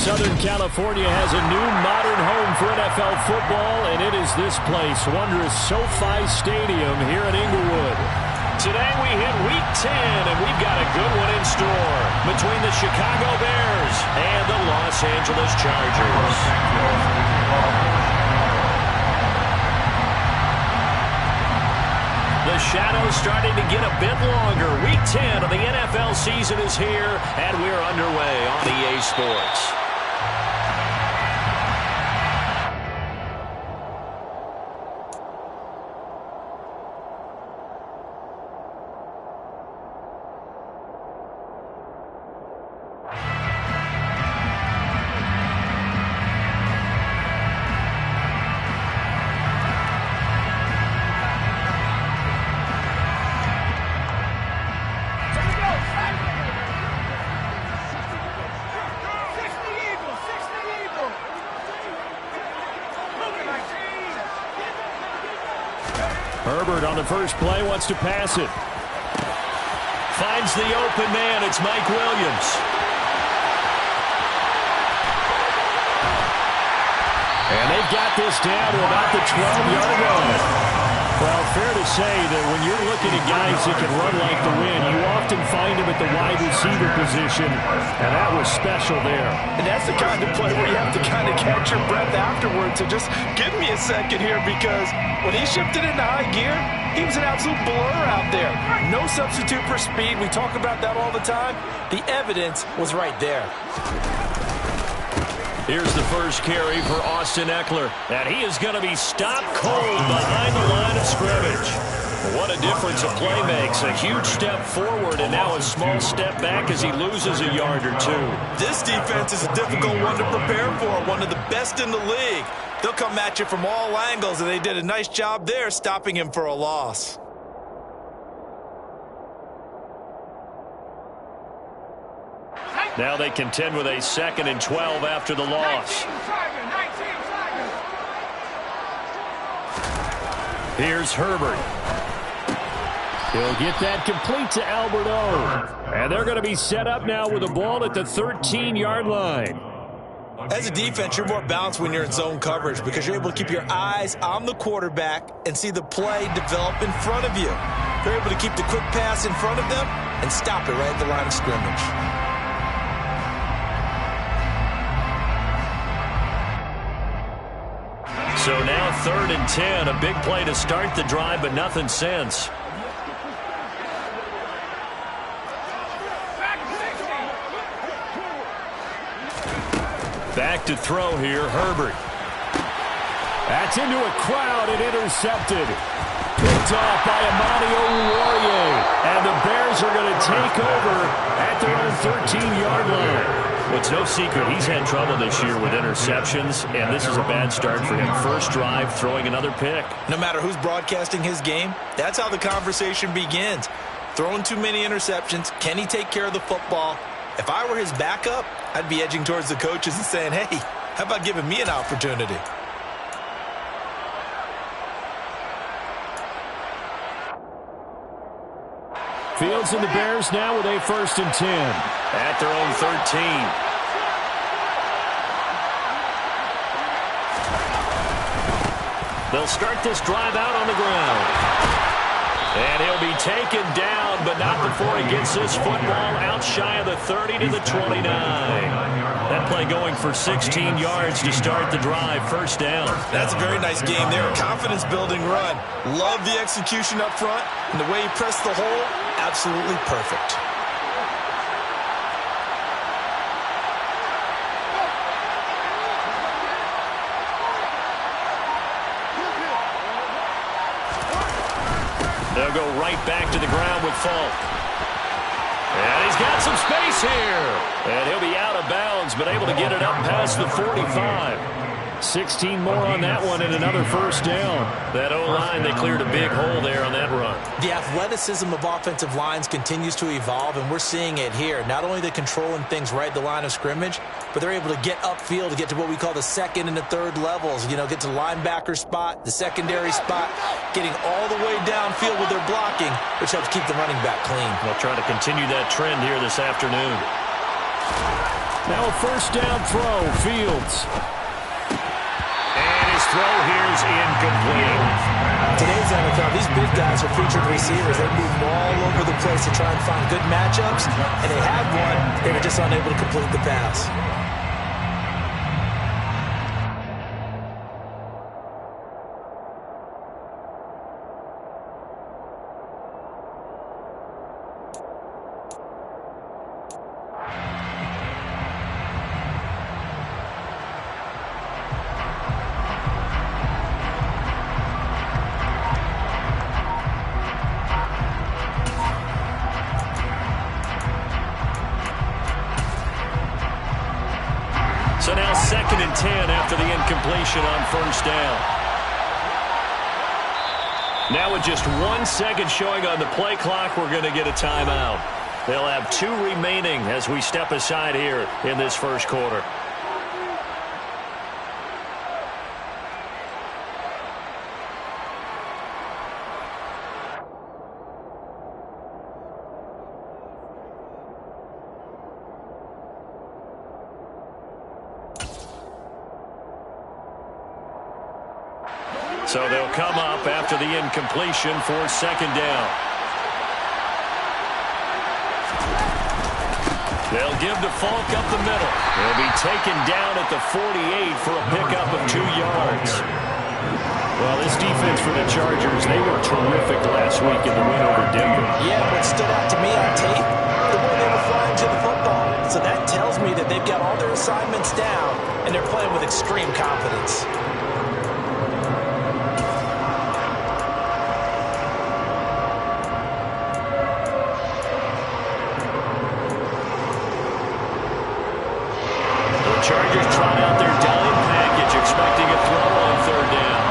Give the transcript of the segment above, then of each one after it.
Southern California has a new modern home for NFL football, and it is this place, wondrous SoFi Stadium here in Inglewood. Today we hit Week 10, and we've got a good one in store between the Chicago Bears and the Los Angeles Chargers. The shadow's starting to get a bit longer. Week 10 of the NFL season is here, and we're underway on EA Sports. Herbert on the first play wants to pass it. Finds the open man. It's Mike Williams. And they've got this down to about the 12-yard line. Well, fair to say that when you're looking at guys that can run like the wind, you often find them at the wide receiver position, and that was special there. And that's the kind of play where you have to kind of catch your breath afterwards. So just give me a second here, because when he shifted into high gear, he was an absolute blur out there. No substitute for speed. We talk about that all the time. The evidence was right there. Here's the first carry for Austin Ekeler, and he is going to be stopped cold behind the line of scrimmage. What a difference a play makes. A huge step forward and now a small step back as he loses a yard or two. This defense is a difficult one to prepare for, one of the best in the league. They'll come at you from all angles, and they did a nice job there stopping him for a loss. Now they contend with a 2nd and 12 after the loss. Here's Herbert. He'll get that complete to Albert O. And they're going to be set up now with the ball at the 13-yard line. As a defense, you're more balanced when you're in zone coverage because you're able to keep your eyes on the quarterback and see the play develop in front of you. You're able to keep the quick pass in front of them and stop it right at the line of scrimmage. So now 3rd and 10, a big play to start the drive, but nothing since. Back to throw here, Herbert. That's into a crowd and intercepted. Picked off by Amani Oruwariye. And the Bears are going to take over at their own 13-yard line. Well, it's no secret he's had trouble this year with interceptions, and this is a bad start for him. First drive, throwing another pick. No matter who's broadcasting his game, that's how the conversation begins. Throwing too many interceptions, can he take care of the football? If I were his backup, I'd be edging towards the coaches and saying, hey, how about giving me an opportunity? Fields and the Bears now with a 1st and 10 at their own 13. They'll start this drive out on the ground. And he'll be taken down, but not before he gets this football out shy of the 30 to the 29. That play going for 16 yards to start the drive. First down. That's a very nice game there. Confidence-building run. Love the execution up front, and the way he pressed the hole, absolutely perfect. They'll go right back to the ground with Falk. And he's got some space here. And he'll be out of bounds, but able to get it up past the 45. 16 more on that one and another first down. That O-line, they cleared a big hole there on that run. The athleticism of offensive lines continues to evolve, and we're seeing it here. Not only the controlling things right at the line of scrimmage, but they're able to get upfield to get to what we call the 2nd and the 3rd levels. You know, get to the linebacker spot, the secondary spot, getting all the way downfield with their blocking, which helps keep the running back clean. They'll try to continue that trend here this afternoon. Now a first down throw, Fields. And his throw here is incomplete. Today's NFL, these big guys are featured receivers. They move all over the place to try and find good matchups, and they had one. They were just unable to complete the pass. So now 2nd and 10 after the incompletion on first down. Now with just 1 second showing on the play clock, we're going to get a timeout. They'll have 2 remaining as we step aside here in this first quarter. So they'll come up after the incompletion for 2nd down. They'll give to Falk up the middle. He'll be taken down at the 48 for a pickup of 2 yards. Well, this defense for the Chargers, they were terrific last week in the win over Denver. Yeah, what stood out to me on tape, the way they were flying to the football. So that tells me that they've got all their assignments down, and they're playing with extreme confidence. Chargers trot out their dime package, expecting a throw on 3rd down.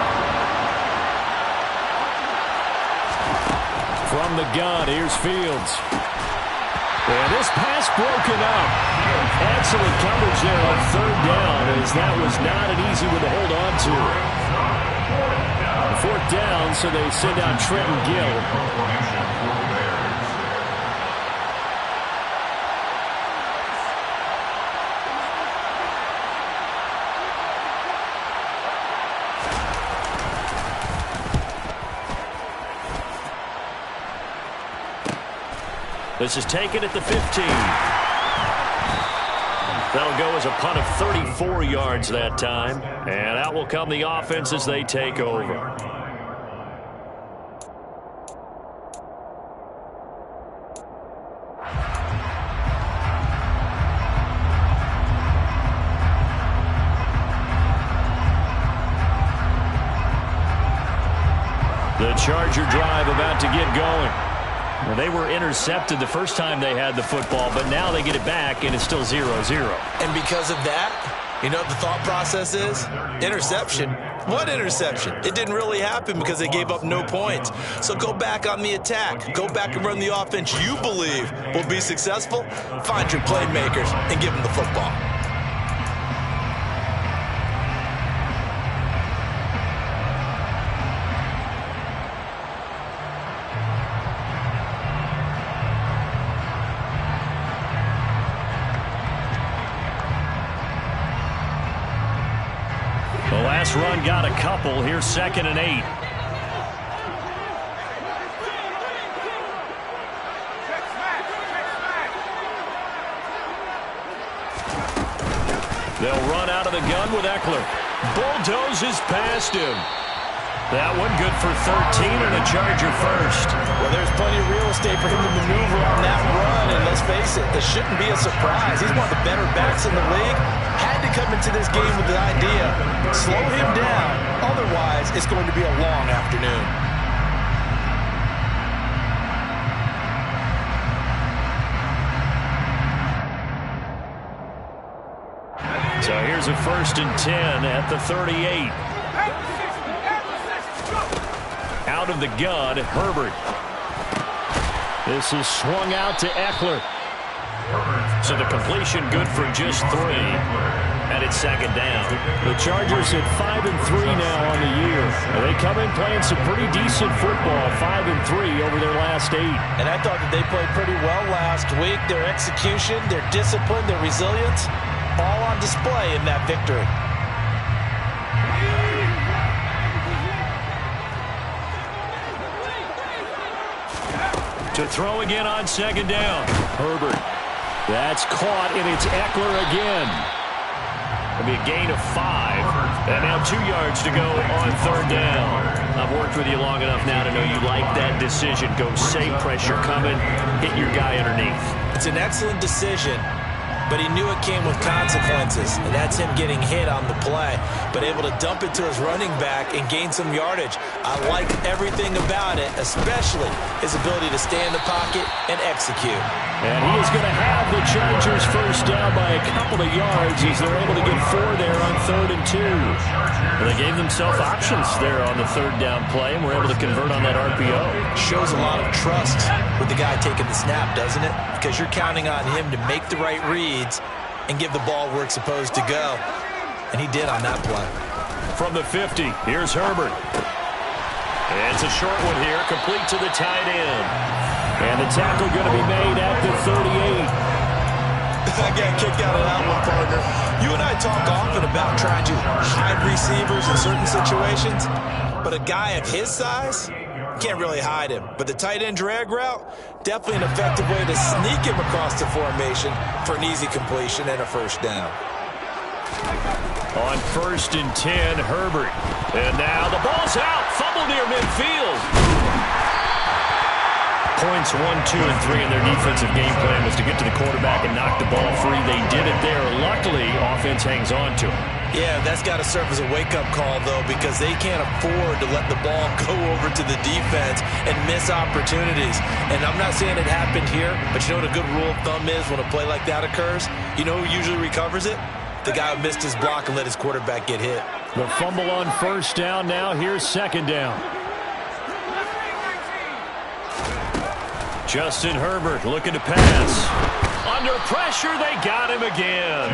From the gun, here's Fields. And this pass broken up. Excellent coverage there on 3rd down, as that was not an easy one to hold on to. 4th down, so they send out Trenton Gill. This is taken at the 15. That'll go as a punt of 34 yards that time. And out will come the offense as they take over. The Charger drive about to get going. Well, they were intercepted the first time they had the football, but now they get it back, and it's still 0-0. And because of that, you know what the thought process is? Interception. What interception? It didn't really happen because they gave up no points. So go back on the attack. Go back and run the offense you believe will be successful. Find your playmakers and give them the football. The last run got a couple. Here's 2nd and 8. They'll run out of the gun with Eckler. Bulldozes past him. That one good for 13 and a Charger first. Well, there's plenty of real estate for him to maneuver on that run, and let's face it, it shouldn't be a surprise. He's one of the better backs in the league. Had to come into this game with the idea, slow him down, otherwise it's going to be a long afternoon. So here's a 1st and 10 at the 38. Out of the gun, Herbert. This is swung out to Eckler. So the completion good for just 3. And it's second down. The Chargers at 5-3 now on the year. They come in playing some pretty decent football, 5-3 over their last 8. And I thought that they played pretty well last week. Their execution, their discipline, their resilience, all on display in that victory. To throw again on second down. Herbert. That's caught, and it's Eckler again. It'll be a gain of 5. And now 2 yards to go on third down. I've worked with you long enough now to know you like that decision. Go safe, pressure coming, hit your guy underneath. It's an excellent decision, but he knew it came with consequences, and that's him getting hit on the play, but able to dump it to his running back and gain some yardage. I like everything about it, especially his ability to stay in the pocket and execute. And he is going to have the Chargers first down by a couple of yards as they're able to get 4 there on 3rd and 2. Well, they gave themselves options there on the third down play, and were able to convert on that RPO. Shows a lot of trust with the guy taking the snap, doesn't it? Because you're counting on him to make the right reads and give the ball where it's supposed to go. And he did on that play. From the 50, here's Herbert. And it's a short one here, complete to the tight end. And the tackle going to be made at the 38. I got kicked out of that one, partner. You and I talk often about trying to hide receivers in certain situations, but a guy of his size, can't really hide him. But the tight end drag route, definitely an effective way to sneak him across the formation for an easy completion and a first down. On 1st and 10, Herbert. And now the ball's out. Fumble near midfield. Points 1, 2, and 3 in their defensive game plan was to get to the quarterback and knock the ball free. They did it there. Luckily, offense hangs on to it. Yeah, that's got to serve as a wake-up call, though, because they can't afford to let the ball go over to the defense and miss opportunities. And I'm not saying it happened here, but you know what a good rule of thumb is when a play like that occurs? You know who usually recovers it? The guy who missed his block and let his quarterback get hit. The fumble on first down now. Here's second down. Justin Herbert looking to pass. Under pressure, they got him again.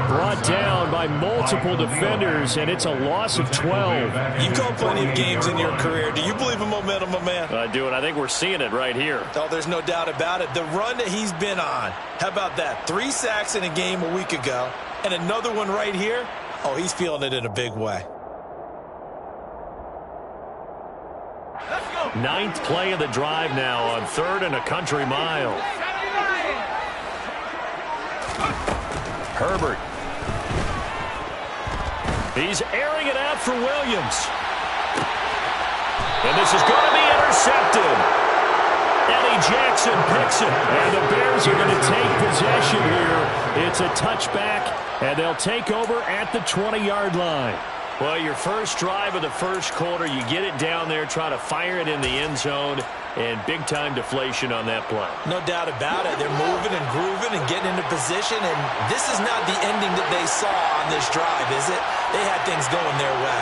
Brought down by multiple defenders, and it's a loss of 12. You've called plenty of games in your career. Do you believe in momentum, my man? I do, and I think we're seeing it right here. Oh, there's no doubt about it. The run that he's been on, how about that? 3 sacks in a game a week ago, and another one right here. Oh, he's feeling it in a big way. 9th play of the drive now on 3rd and a country mile. Herbert. He's airing it out for Williams. And this is going to be intercepted. Eddie Jackson picks it. And the Bears are going to take possession here. It's a touchback, and they'll take over at the 20-yard line. Well, your first drive of the first quarter, you get it down there, try to fire it in the end zone, and big-time deflation on that play. No doubt about it. They're moving and grooving and getting into position, and this is not the ending that they saw on this drive, is it? They had things going their way.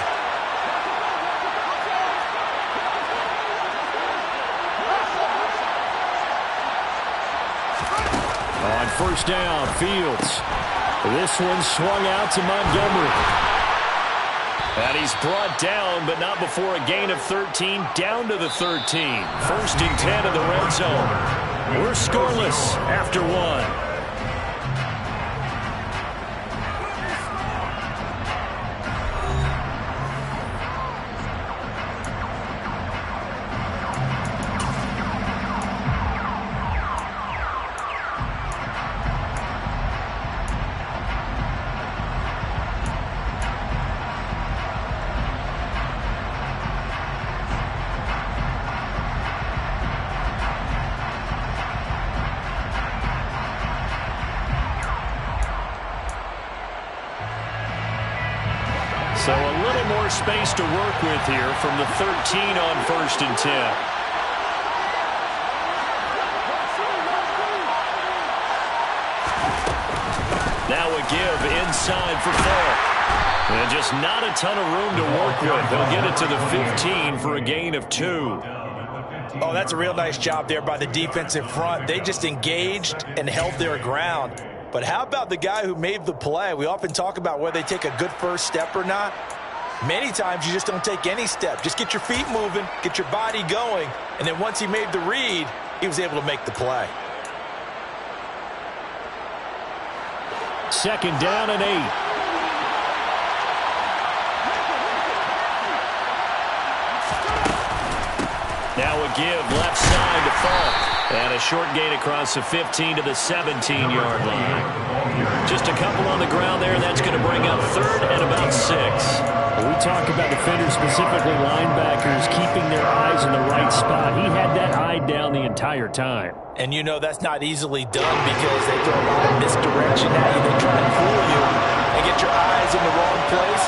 On first down, Fields. This one swung out to Montgomery. And he's brought down, but not before a gain of 13, down to the 13. 1st and 10 in the red zone. We're scoreless after 1. So a little more space to work with here from the 13 on 1st and 10. Now a give inside for Falk. And just not a ton of room to work with. They'll get it to the 15 for a gain of 2. Oh, that's a real nice job there by the defensive front. They just engaged and held their ground. But how about the guy who made the play? We often talk about whether they take a good first step or not. Many times you just don't take any step. Just get your feet moving, get your body going, and then once he made the read, he was able to make the play. 2nd down and 8. Now a give, left side to Falk. And a short gain across the 15 to the 17-yard line. Just a couple on the ground there, and that's going to bring up 3rd and about 6. When we talk about defenders, specifically linebackers, keeping their eyes in the right spot. He had that eye down the entire time. And you know that's not easily done because they throw a lot of misdirection at you. They try to fool you and get your eyes in the wrong place.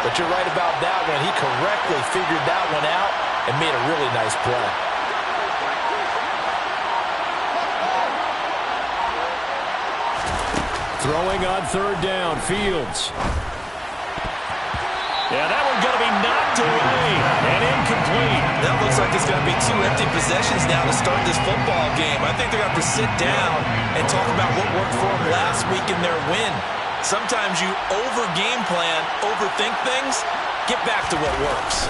But you're right about that one. He correctly figured that one out and made a really nice play. Throwing on 3rd down, Fields. Yeah, that one's going to be knocked away and incomplete. That looks like it's going to be 2 empty possessions now to start this football game. I think they're going to have to sit down and talk about what worked for them last week in their win. Sometimes you over-game plan, overthink things, get back to what works.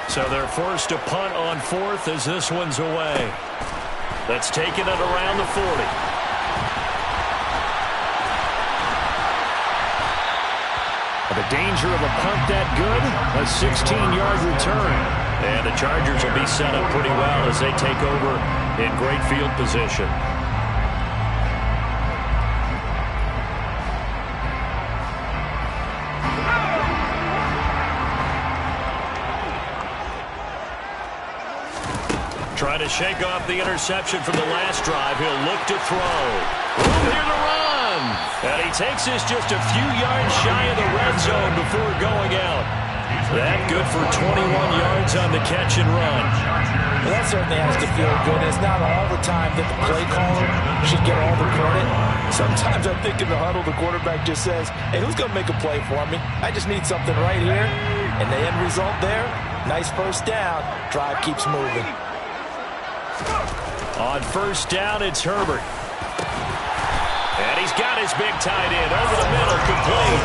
So they're forced to punt on 4th as this one's away. That's taking it around the 40. The danger of a punt that good, a 16-yard return. And the Chargers will be set up pretty well as they take over in great field position. Trying to shake off the interception from the last drive. He'll look to throw. Room here to run. And he takes this just a few yards shy of the red zone before going out. That good for 21 yards on the catch and run. Well, that certainly has to feel good. It's not all the time that the play caller should get all the credit. Sometimes I think in the huddle, the quarterback just says, hey, who's going to make a play for me? I just need something right here. And the end result there, nice first down. Drive keeps moving. On 1st down, it's Herbert. And he's got his big tight end over the middle, complete.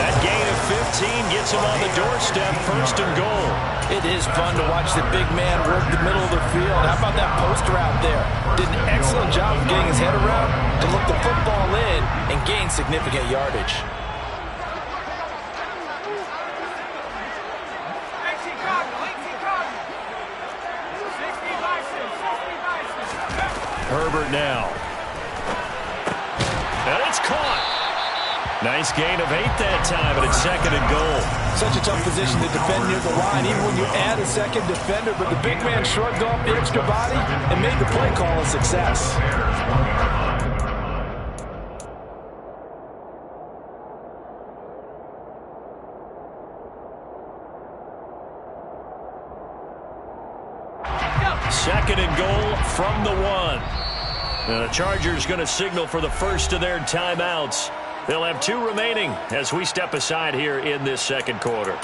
That gain of 15 gets him on the doorstep, 1st and goal. It is fun to watch the big man work the middle of the field. How about that post route there? Did an excellent job of getting his head around to look the football in and gain significant yardage. Herbert now. And it's caught. Nice gain of 8 that time, but it's 2nd and goal. Such a tough position to defend near the line, even when you add a second defender. But the big man shrugged off the extra body and made the play call a success. Second and goal from the 1. And the Chargers going to signal for the first of their timeouts. They'll have 2 remaining as we step aside here in this 2nd quarter.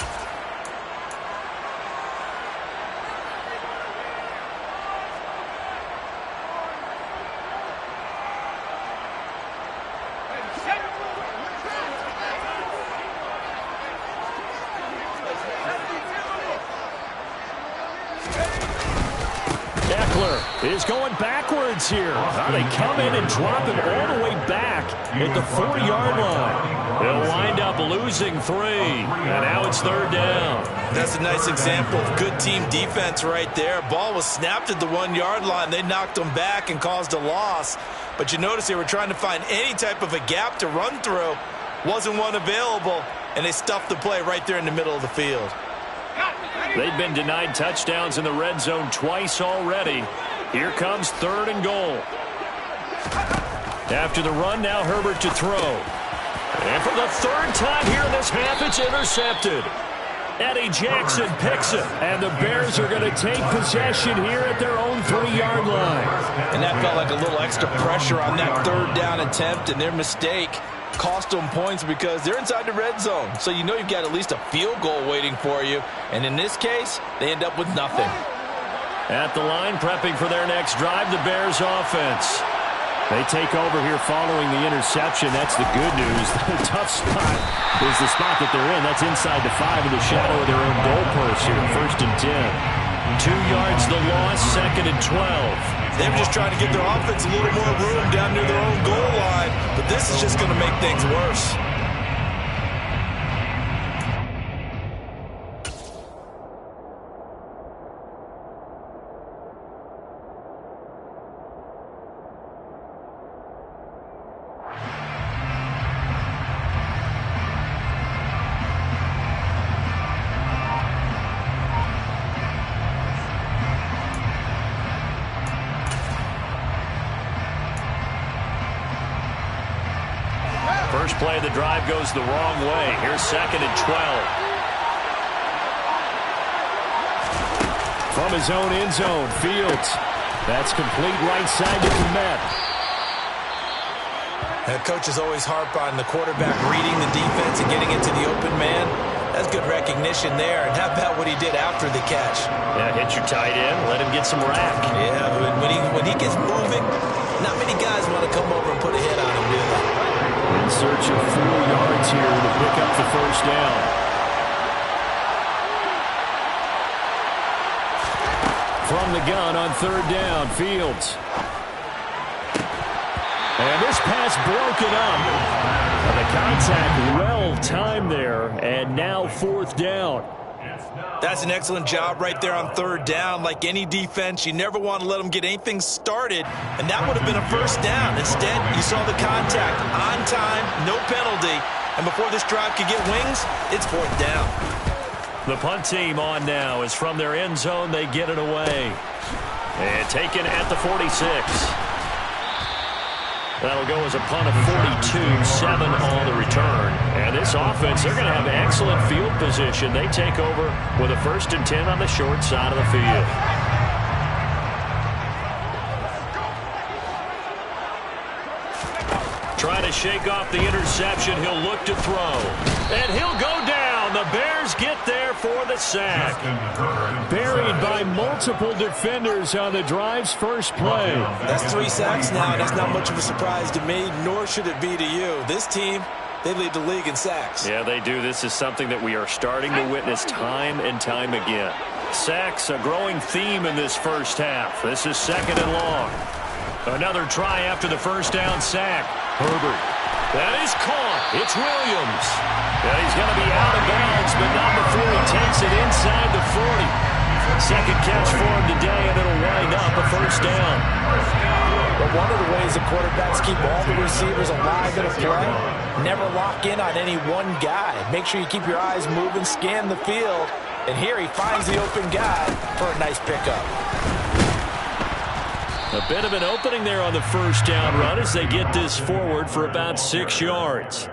Is going backwards here. They come in and drop him all the way back at the 40-yard line. They'll wind up losing 3. And now it's 3rd down. That's a nice example of good team defense right there. Ball was snapped at the 1-yard line. They knocked them back and caused a loss. But you notice they were trying to find any type of a gap to run through. Wasn't one available, and they stuffed the play right there in the middle of the field. They've been denied touchdowns in the red zone twice already. Here comes 3rd and goal. After the run, now Herbert to throw. And for the 3rd time here in this half, it's intercepted. Eddie Jackson picks it. And the Bears are going to take possession here at their own 3-yard line. And that felt like a little extra pressure on that 3rd down attempt, and their mistake cost them points because they're inside the red zone. So you know you've got at least a field goal waiting for you. And in this case, they end up with nothing. At the line, prepping for their next drive, the Bears offense. They take over here following the interception. That's the good news. The tough spot is the spot that they're in. That's inside the 5 in the shadow of their own goalpost here. 1st and 10. 2 yards the loss, 2nd and 12. They were just trying to get their offense a little more room down near their own goal line, but this is just going to make things worse. First play of the drive goes the wrong way. Here's 2nd and 12. From his own end zone, Fields. That's complete right side to Kmet. That coach is always harp on the quarterback reading the defense and getting into the open man. That's good recognition there. And how about what he did after the catch? Yeah, hit your tight end, let him get some rack. Yeah, when he gets moving, not many guys want to come over and put a hit on him, do they? In search of 4 yards here to pick up the first down. From the gun on 3rd down, Fields. And this pass broken up. And the contact well timed there, and now 4th down. That's an excellent job right there on 3rd down. Like any defense, you never want to let them get anything started, and that would have been a first down. Instead, you saw the contact on time, no penalty, and before this drive could get wings, it's 4th down. The punt team on now is from their end zone. They get it away. And taken at the 46. That'll go as a punt of 42, 7 on the return. And this offense, they're going to have excellent field position. They take over with a 1st and 10 on the short side of the field. Trying to shake off the interception. He'll look to throw. And he'll go down. The Bears get there for the sack. Buried by multiple defenders on the drive's first play. That's 3 sacks now, and that's not much of a surprise to me, nor should it be to you. This team, they lead the league in sacks. Yeah, they do. This is something that we are starting to witness time and time again. Sacks, a growing theme in this first half. This is 2nd and long. Another try after the first down sack. Herbert. That is caught. It's Williams. Yeah, he's going to be out of bounds, but not before he takes it inside the 40. Second catch for him today, and it'll wind up a first down. But one of the ways the quarterbacks keep all the receivers alive in a play, never lock in on any one guy. Make sure you keep your eyes moving, scan the field, and here he finds the open guy for a nice pickup. A bit of an opening there on the first down run as they get this forward for about 6 yards.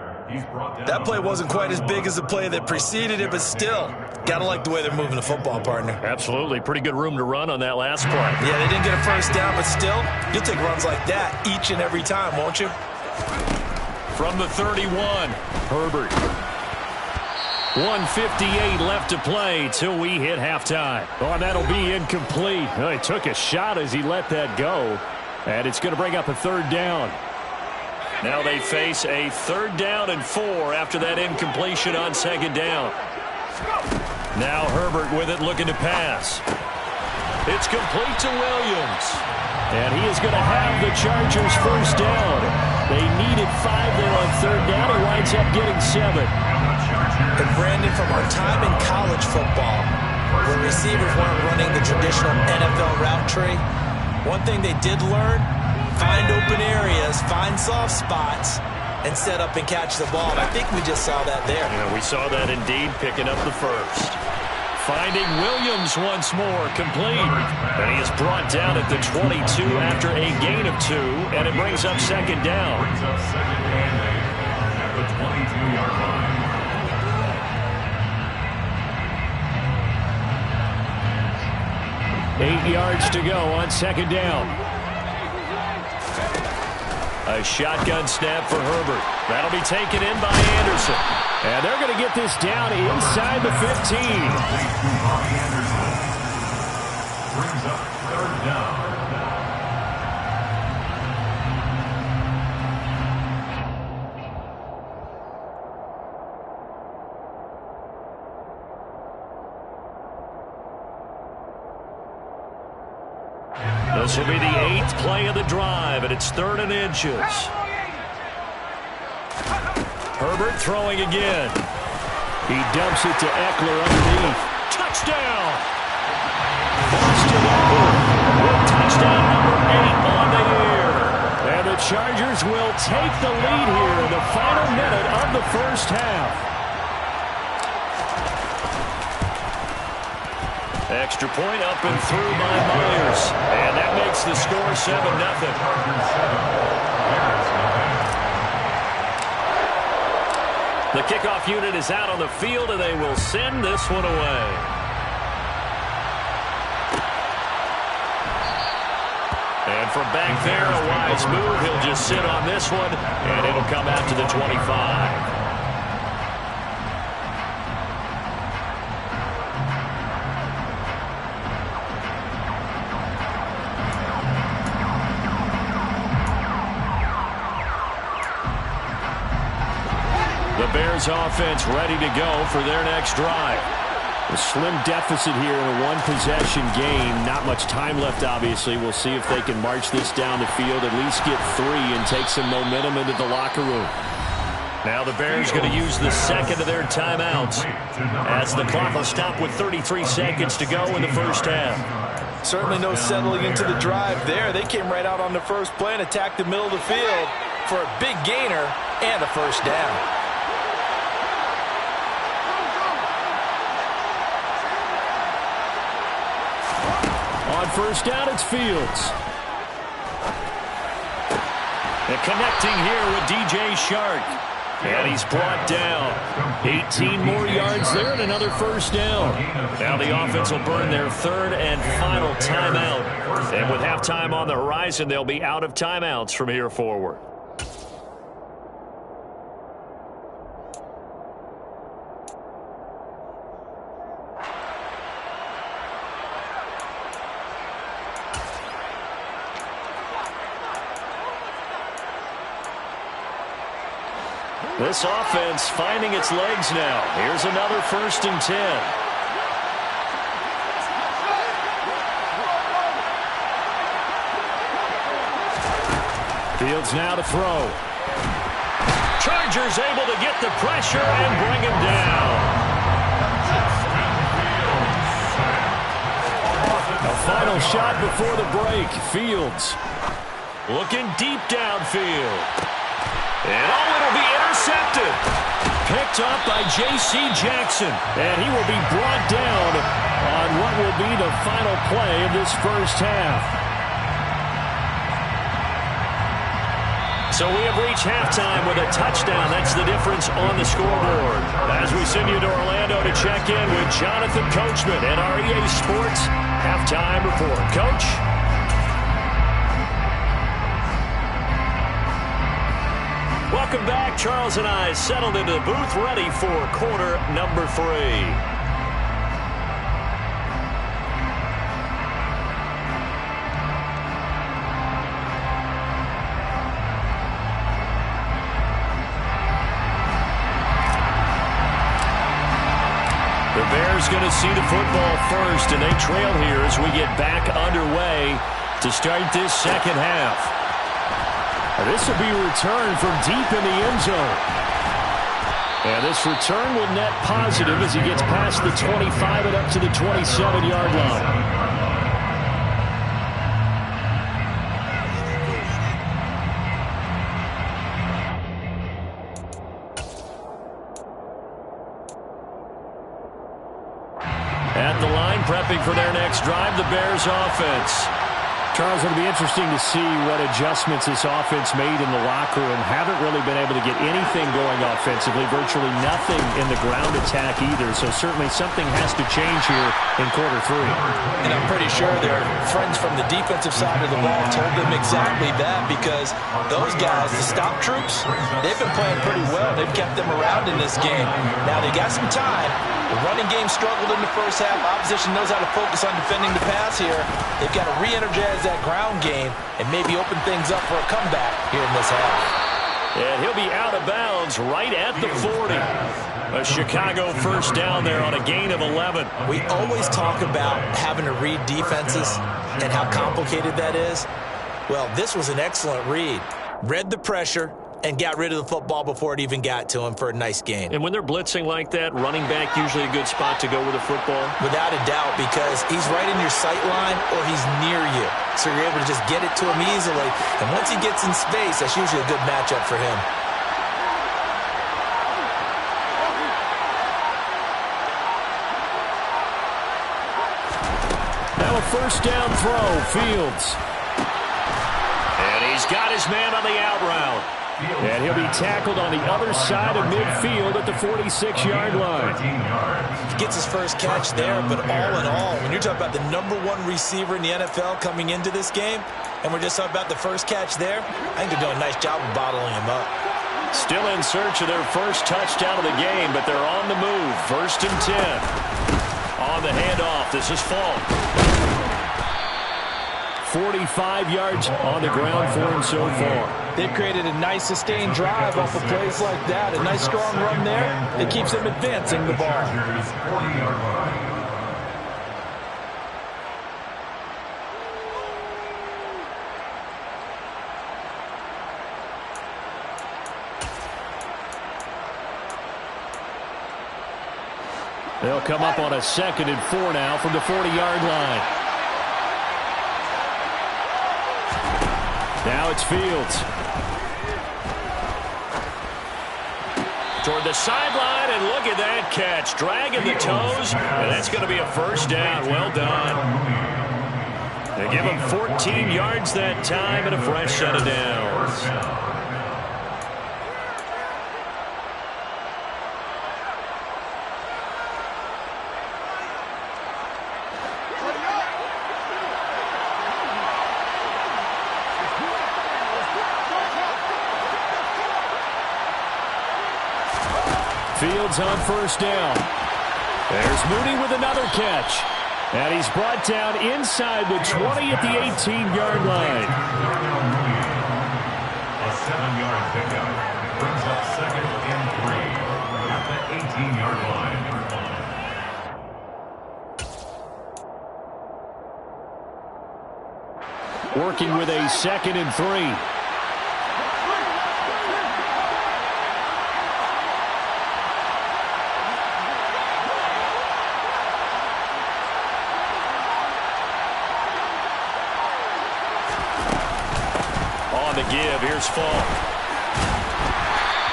That play wasn't quite as big as the play that preceded it, but still, gotta like the way they're moving the football, partner. Absolutely. Pretty good room to run on that last play. Yeah, they didn't get a first down, but still, you'll take runs like that each and every time, won't you? From the 31, Herbert. 1:58 left to play till we hit halftime. Oh, and that'll be incomplete. He took a shot as he let that go. And it's going to bring up a 3rd down. Now they face a 3rd down and 4 after that incompletion on 2nd down. Now Herbert with it, looking to pass. It's complete to Williams. And he is going to have the Chargers first down. They needed 5 there on 3rd down. He winds up getting 7. And Brandon, from our time in college football, where receivers weren't running the traditional NFL route tree, one thing they did learn, find open areas, find soft spots, and set up and catch the ball. And I think we just saw that there. Yeah, we saw that indeed, picking up the first. Finding Williams once more, complete. And he is brought down at the 22 after a gain of 2, and it brings up 2nd down. At the 22-yard line. 8 yards to go on 2nd down. A shotgun snap for Herbert. That'll be taken in by Anderson. And they're going to get this down inside the 15. brings up third down. This will be the 8th play of the drive, and it's 3rd and inches. Herbert throwing again. He dumps it to Eckler underneath. Touchdown! Austin Eckler with touchdown number 8 on the year. And the Chargers will take the lead here in the final minute of the first half. Extra point up and through by Myers. And that makes the score 7-0. The kickoff unit is out on the field, and they will send this one away. And from back there, a wise move. He'll just sit on this one, and it'll come out to the 25. The Bears offense ready to go for their next drive. A slim deficit here in a one-possession game. Not much time left, obviously. We'll see if they can march this down the field, at least get 3, and take some momentum into the locker room. Now the Bears going to use the second of their timeouts as the clock will stop with 33 seconds to go in the first half. Certainly no settling into the drive there. They came right out on the first play and attacked the middle of the field for a big gainer and a first down. On first down, it's Fields. And connecting here with DJ Shark. And he's brought down. 18 more yards there and another first down. Now the offense will burn their 3rd and final timeout. And with halftime on the horizon, they'll be out of timeouts from here forward. This offense finding its legs now. Here's another 1st and 10. Fields now to throw. Chargers able to get the pressure and bring him down. A final shot before the break. Fields looking deep downfield. And it'll be intercepted. Picked up by J.C. Jackson. And he will be brought down on what will be the final play of this first half. So we have reached halftime with a touchdown. That's the difference on the scoreboard. As we send you to Orlando to check in with Jonathan Coachman and our EA Sports halftime report. Coach? Welcome back. Charles and I settled into the booth ready for quarter number 3. The Bears going to see the football first, and they trail here as we get back underway to start this second half. This will be a return from deep in the end zone. And this return will net positive as he gets past the 25 and up to the 27-yard line. At the line, prepping for their next drive, the Bears offense. Charles, it'll be interesting to see what adjustments this offense made in the locker room. Haven't really been able to get anything going offensively, virtually nothing in the ground attack either. So certainly something has to change here in quarter 3. And I'm pretty sure their friends from the defensive side of the ball told them exactly that, because those guys, the stop troops, they've been playing pretty well. They've kept them around in this game. Now they got some time, The running game struggled in the first half. Opposition knows how to focus on defending the pass here. They've got to re-energize that ground game and maybe open things up for a comeback here in this half. And he'll be out of bounds right at the 40. A Chicago first down there on a gain of 11. We always talk about having to read defenses and how complicated that is. Well, this was an excellent read. Read the pressure and got rid of the football before it even got to him for a nice gain. And when they're blitzing like that, running back usually a good spot to go with the football? Without a doubt, because he's right in your sight line or he's near you. So you're able to just get it to him easily. And once he gets in space, that's usually a good matchup for him. Now a first down throw, Fields. And he's got his man on the out route. And he'll be tackled on the other side of midfield at the 46-yard line. He gets his first catch there, but all in all, when you're talking about the #1 receiver in the NFL coming into this game, and we're just talking about the first catch there, I think they're doing a nice job of bottling him up. Still in search of their first touchdown of the game, but they're on the move. 1st and 10. On the handoff, this is Falk. 45 yards on the ground for him so far. They've created a nice sustained drive off of plays like that. A nice strong run there. It keeps them advancing the ball. They'll come up on a 2nd and 4 now from the 40-yard line. Now it's Fields. Toward the sideline, and look at that catch. Dragging the toes, and that's going to be a first down. Well done. They give him 14 yards that time and a fresh set of downs. Fields on first down. There's Mooney with another catch. And he's brought down inside the 20 at the 18-yard line. A 7-yard pickup brings up 2nd and 3 at the 18-yard line. Working with a 2nd and 3. Give. Here's Falk.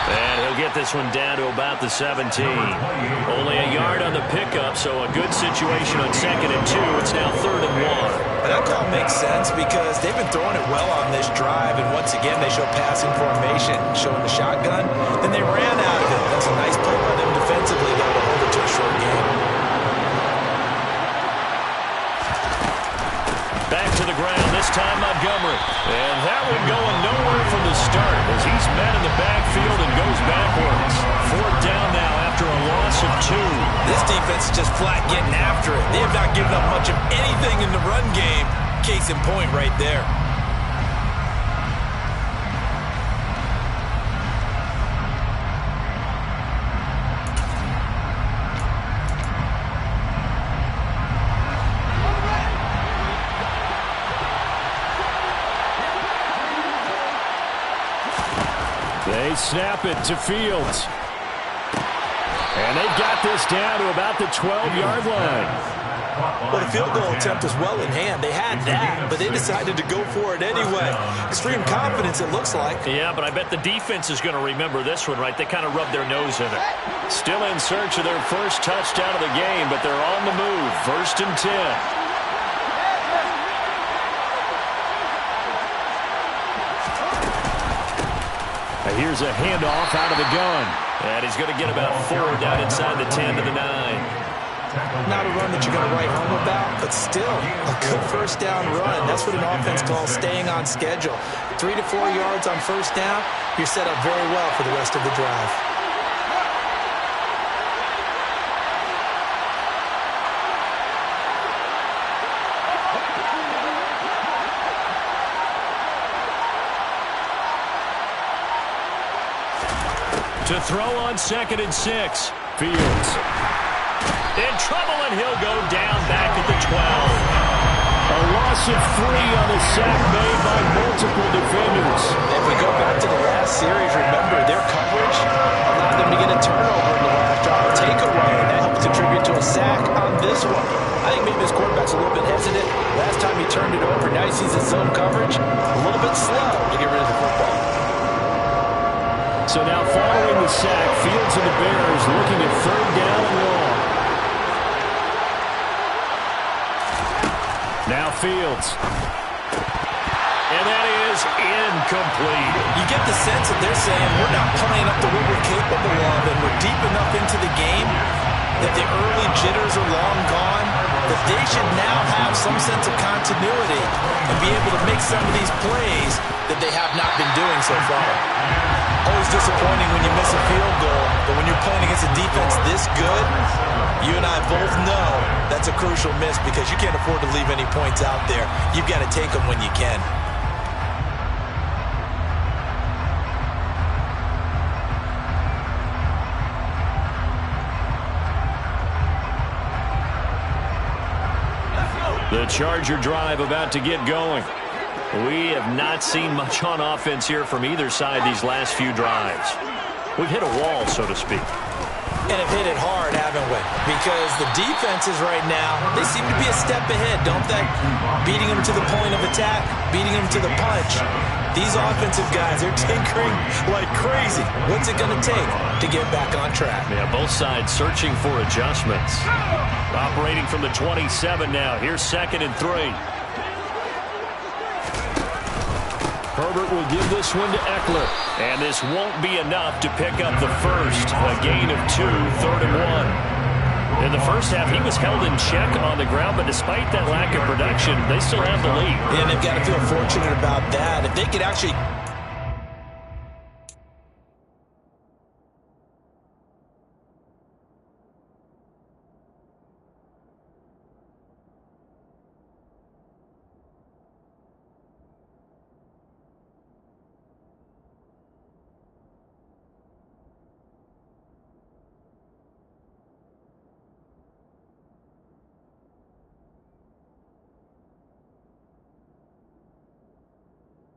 And he'll get this one down to about the 17. Only a yard on the pickup, so a good situation on 2nd and 2. It's now 3rd and 1. That call makes sense because they've been throwing it well on this drive, and once again they show passing formation, showing the shotgun. Then they ran out of it. That's a nice play by them defensively, though, to hold it to a short game. Back to the ground, this time Montgomery. And that one going nowhere from the start as he's met in the backfield and goes backwards. 4th down now after a loss of 2. This defense is just flat getting after it. They have not given up much of anything in the run game. Case in point right there. They snap it to Fields. And they've got this down to about the 12-yard line. Well, the field goal attempt was well in hand. They had that, but they decided to go for it anyway. Extreme confidence, it looks like. Yeah, but I bet the defense is going to remember this one, right? They kind of rubbed their nose in it. Still in search of their first touchdown of the game, but they're on the move. 1st and 10. Here's a handoff out of the gun. And he's going to get about 4 down inside the 10 to the 9. Not a run that you're going to write home about, but still a good first down run. That's what an offense calls staying on schedule. 3 to 4 yards on first down, you're set up very well for the rest of the drive. To throw on 2nd and 6. Fields. In trouble, and he'll go down back at the 12. A loss of 3 on the sack made by multiple defenders. If we go back to the last series, remember, their coverage allowed them to get a turnover in the last drive, a takeaway, and that helped contribute to a sack on this one. I think maybe this quarterback's a little bit hesitant. Last time he turned it over, now he sees his zone coverage. A little bit slow to get rid of the football. So now following the sack, Fields and the Bears looking at 3rd down and long. Now Fields. And that is incomplete. You get the sense that they're saying we're not playing up to what we're capable of, and we're deep enough into the game that the early jitters are long gone, that they should now have some sense of continuity and be able to make some of these plays that they have not been doing so far. Always disappointing when you miss a field goal, but when you're playing against a defense this good, you and I both know that's a crucial miss because you can't afford to leave any points out there. You've got to take them when you can. The Charger drive about to get going. We have not seen much on offense here from either side these last few drives. We've hit a wall, so to speak. And have hit it hard, haven't we? Because the defenses right now, they seem to be a step ahead, don't they? Beating them to the point of attack, beating them to the punch. These offensive guys, they're tinkering like crazy. What's it going to take to get back on track? Yeah, both sides searching for adjustments. Operating from the 27 now. Here's 2nd and 3. Herbert will give this one to Eckler. And this won't be enough to pick up the first. A gain of 2, 3rd and 1. In the first half, he was held in check on the ground, but despite that lack of production, they still have the lead. And they've got to feel fortunate about that. If they could actually